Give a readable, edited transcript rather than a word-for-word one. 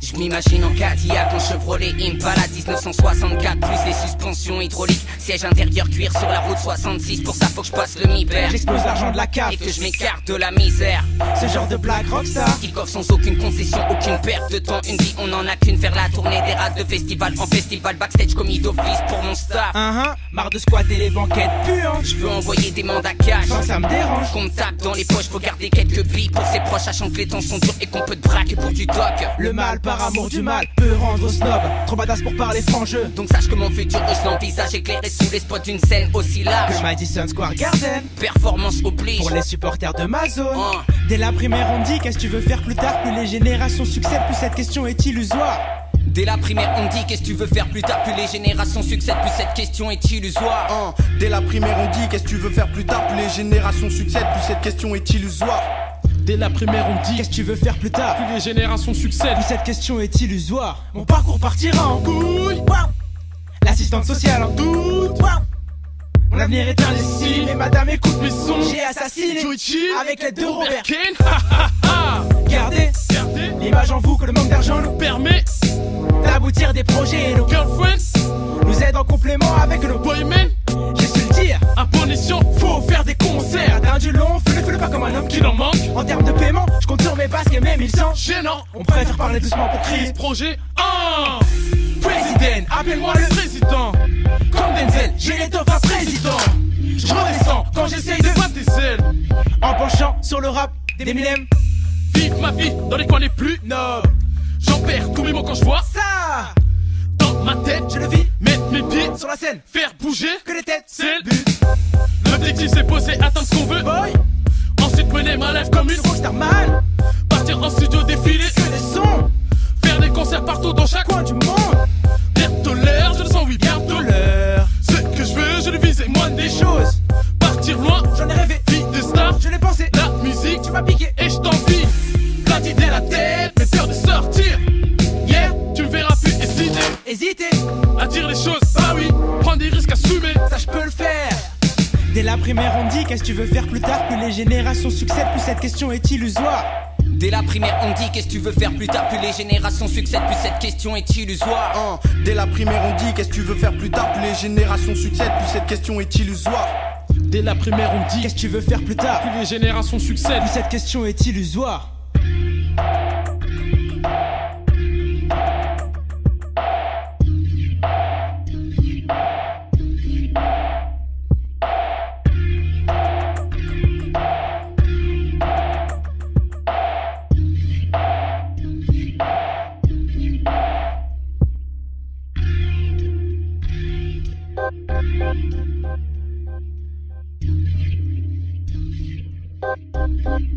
Je m'imagine en Cadillac, en Chevrolet Impala 1964, plus les suspensions hydrauliques, siège intérieur cuir sur la route 66. Pour ça faut que je passe le mi-père, j'explose l'argent de la cave et que je m'écarte de la misère. Ce genre de blague rockstar Qui coffre sans aucune concession, aucune perte de temps. Une vie on en a qu'une, faire la tournée des rats de festival en festival. Backstage commis d'office pour mon staff. Marre de squatter les banquettes puantes. Je veux envoyer des mandats cash Sans ça me dérange. qu'on me tape dans les poches, faut garder quelques billes pour ses proches, sachant que les temps sont durs et qu'on peut te braquer pour du doc. Le mal par amour du mal peut rendre snob. Trop badass pour parler franc jeu. Donc sache que mon futur je l'envisage éclairé sous les spots d'une scène aussi large Que Madison Square Garden. Performance oblige. Pour les supporters de ma zone. Oh. Dès la primaire on dit qu'est-ce que tu veux faire plus tard. Plus les générations succèdent, plus cette question est illusoire. Dès la primaire on me dit qu'est-ce que tu veux faire plus tard. Plus les générations succèdent, plus cette question est illusoire. Dès la primaire on dit qu'est-ce que tu veux faire plus tard. Plus les générations succèdent, plus cette question est illusoire. Dès la primaire on dit Qu'est-ce que tu veux faire plus tard. plus les générations succèdent. Plus cette question est illusoire. Mon parcours partira en couille. L'assistante sociale en doute. Mon avenir est indécis. Et madame écoute mes sons. J'ai assassiné avec l'aide de Robert. Gardez l'image en vous que le manque d'argent nous Permet d'aboutir des projets. Et nos girlfriends, nous aident en complément avec nos boymen, J'ai su le dire. à bon escient, Faut faire des concerts d'un du long. Fais-le pas comme un homme qui qu'il en manque. En termes de paiement, je compte sur mes basques et même ils sont Gênant, On préfère parler doucement pour crier. projet Président, appelle-moi le président. comme Denzel, j'ai l'étoffe à président. Je redescends quand j'essaye de Pas des ailes, en penchant sur le rap d'Eminem. vive ma vie dans les coins les plus Noble, J'en perds tous mes mots quand je vois ça, dans ma tête. je le vis Mettre mes pieds, sur la scène, faire bouger. que les têtes, C'est le but. L'objectif c'est poser, atteindre ce qu'on veut. Boy, Ensuite mener ma life comme une rockstar man, Partir en studio, défiler, que des sons, faire des concerts partout dans chaque coin du monde. bientôt l'heure, je le sens, oui, bientôt l'heure. Douleur, Ce que je veux, je le vise et moi des des choses. choses, Partir loin, j'en ai rêvé, vie de star, je l'ai pensé, la musique, tu m'as piqué. et je t'envie. Plein d'idées la tête, mais peur de sortir. Yeah, tu me verras plus hésiter Hésiter, à dire les choses, bah oui, prendre des risques, assumer. ça je peux le faire. Dès la primaire on dit qu'est-ce que tu veux faire plus tard. Plus les générations succèdent, plus cette question est illusoire. Dès la primaire on dit qu'est-ce que tu veux faire plus tard. Plus les générations succèdent, plus cette question est illusoire. Dès la primaire on dit qu'est-ce que tu veux faire plus tard. Plus les générations succèdent, plus cette question est illusoire. Dès la primaire, on dit Qu'est-ce que tu veux faire plus tard. plus les générations succèdent. Plus cette question est illusoire. Thank you.